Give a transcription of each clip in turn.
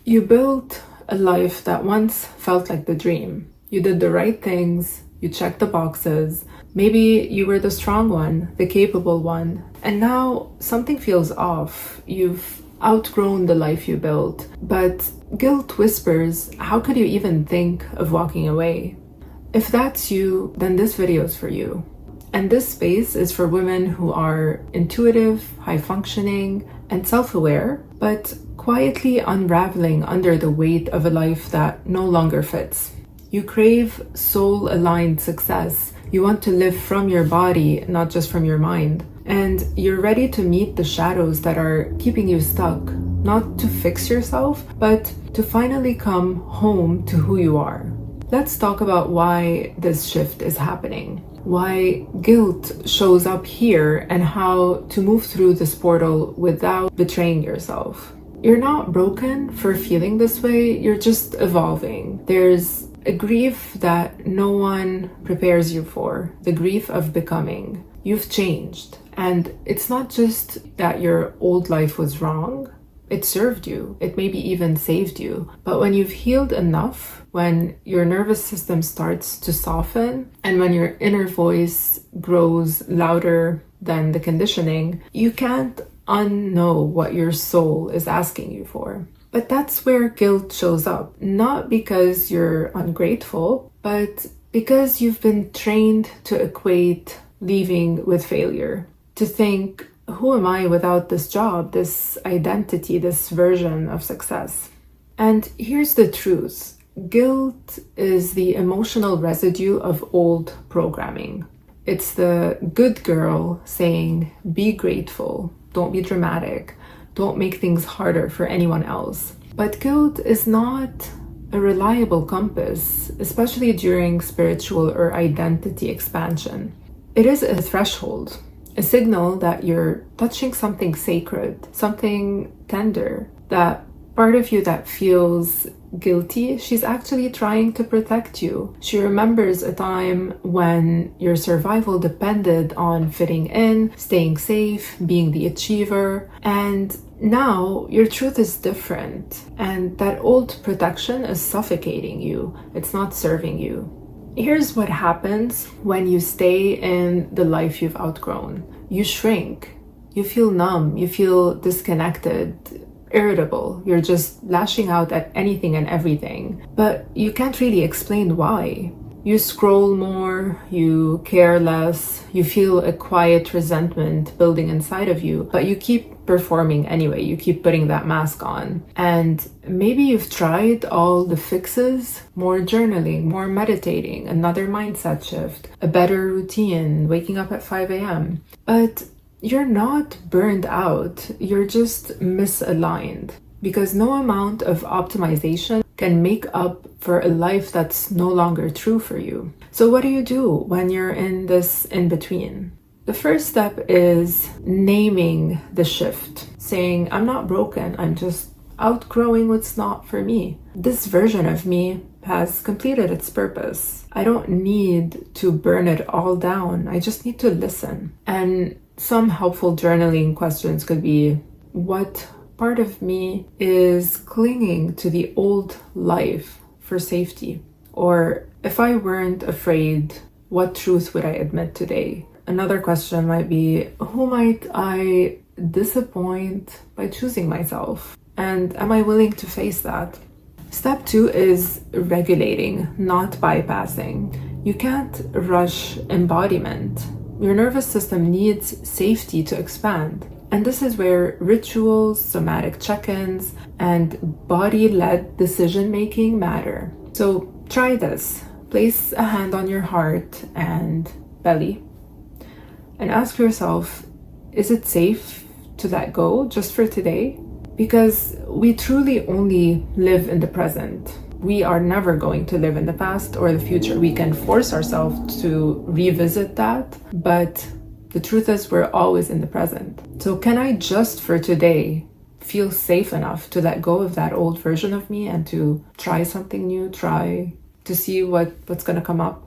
You built a life that once felt like the dream. You did the right things, you checked the boxes. Maybe you were the strong one, the capable one. And now something feels off. You've outgrown the life you built. But guilt whispers, how could you even think of walking away? If that's you, then this video is for you. And this space is for women who are intuitive, high-functioning, and self-aware, but quietly unraveling under the weight of a life that no longer fits. You crave soul-aligned success. You want to live from your body, not just from your mind. And you're ready to meet the shadows that are keeping you stuck, not to fix yourself, but to finally come home to who you are. Let's talk about why this shift is happening, why guilt shows up here, and how to move through this portal without betraying yourself. You're not broken for feeling this way, you're just evolving. There's a grief that no one prepares you for, the grief of becoming. You've changed, and it's not just that your old life was wrong. It served you, it maybe even saved you. But when you've healed enough, when your nervous system starts to soften, and when your inner voice grows louder than the conditioning, you can't unknow what your soul is asking you for. But that's where guilt shows up, not because you're ungrateful, but because you've been trained to equate leaving with failure, to think, who am I without this job, this identity, this version of success? And here's the truth. Guilt is the emotional residue of old programming. It's the good girl saying, be grateful, don't be dramatic, don't make things harder for anyone else. But guilt is not a reliable compass, especially during spiritual or identity expansion. It is a threshold, a signal that you're touching something sacred, something tender, that part of you that feels guilty, she's actually trying to protect you. She remembers a time when your survival depended on fitting in, staying safe, being the achiever, and now your truth is different, and that old protection is suffocating you. It's not serving you. Here's what happens when you stay in the life you've outgrown. You shrink, you feel numb, you feel disconnected, irritable. You're just lashing out at anything and everything, but you can't really explain why. You scroll more, you care less, you feel a quiet resentment building inside of you, but you keep performing anyway. You keep putting that mask on. And maybe you've tried all the fixes, more journaling, more meditating, another mindset shift, a better routine, waking up at 5 a.m. But you're not burned out, you're just misaligned, because no amount of optimization can make up for a life that's no longer true for you. So what do you do when you're in this in-between? The first step is naming the shift, saying, I'm not broken, I'm just outgrowing what's not for me. This version of me has completed its purpose. I don't need to burn it all down, I just need to listen. And some helpful journaling questions could be, what part of me is clinging to the old life for safety? Or if I weren't afraid, what truth would I admit today? Another question might be, who might I disappoint by choosing myself? And am I willing to face that? Step 2 is regulating, not bypassing. You can't rush embodiment. Your nervous system needs safety to expand. And this is where rituals, somatic check-ins, and body-led decision-making matter. So try this. Place a hand on your heart and belly and ask yourself, is it safe to let go just for today? Because we truly only live in the present. We are never going to live in the past or the future. We can force ourselves to revisit that, but the truth is we're always in the present. So can I just for today feel safe enough to let go of that old version of me and to try something new, try to see what's going to come up?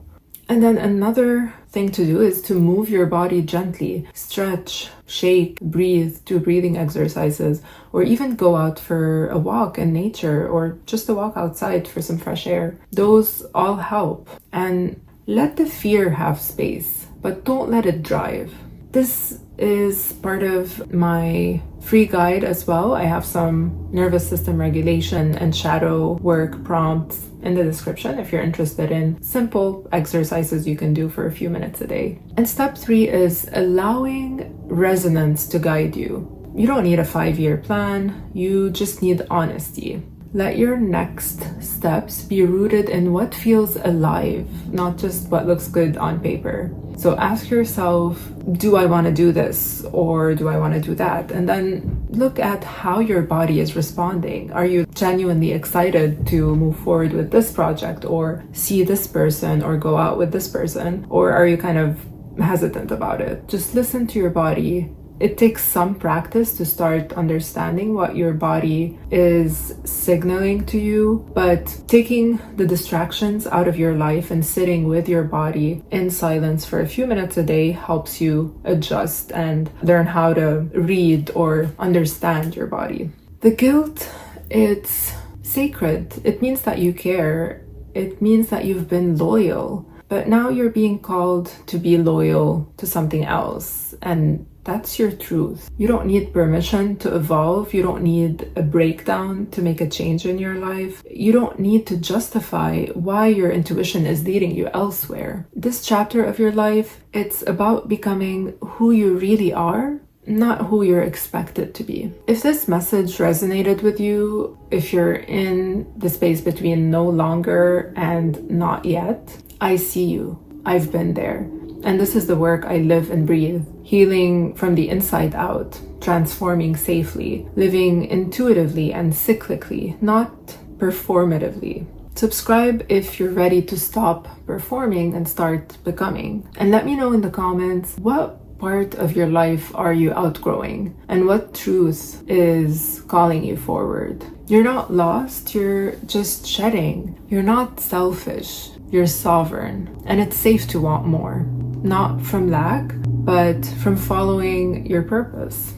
And then another thing to do is to move your body gently, stretch, shake, breathe, do breathing exercises, or even go out for a walk in nature or just a walk outside for some fresh air. Those all help. And let the fear have space, but don't let it drive. This is part of my free guide as well. I have some nervous system regulation and shadow work prompts in the description if you're interested in simple exercises you can do for a few minutes a day. And step 3 is allowing resonance to guide you. You don't need a 5-year plan, you just need honesty. Let your next steps be rooted in what feels alive, not just what looks good on paper. So ask yourself, do I want to do this or do I want to do that? And then look at how your body is responding. Are you genuinely excited to move forward with this project or see this person or go out with this person? Or are you kind of hesitant about it? Just listen to your body. It takes some practice to start understanding what your body is signaling to you, but taking the distractions out of your life and sitting with your body in silence for a few minutes a day helps you adjust and learn how to read or understand your body. The guilt, it's sacred. It means that you care. It means that you've been loyal, but now you're being called to be loyal to something else, and that's your truth. You don't need permission to evolve. You don't need a breakdown to make a change in your life. You don't need to justify why your intuition is leading you elsewhere. This chapter of your life, it's about becoming who you really are, not who you're expected to be. If this message resonated with you, if you're in the space between no longer and not yet, I see you. I've been there. And this is the work I live and breathe. Healing from the inside out, transforming safely, living intuitively and cyclically, not performatively. Subscribe if you're ready to stop performing and start becoming. And let me know in the comments, what part of your life are you outgrowing? And what truth is calling you forward? You're not lost, you're just shedding. You're not selfish, you're sovereign. And it's safe to want more. Not from lack, but from following your purpose.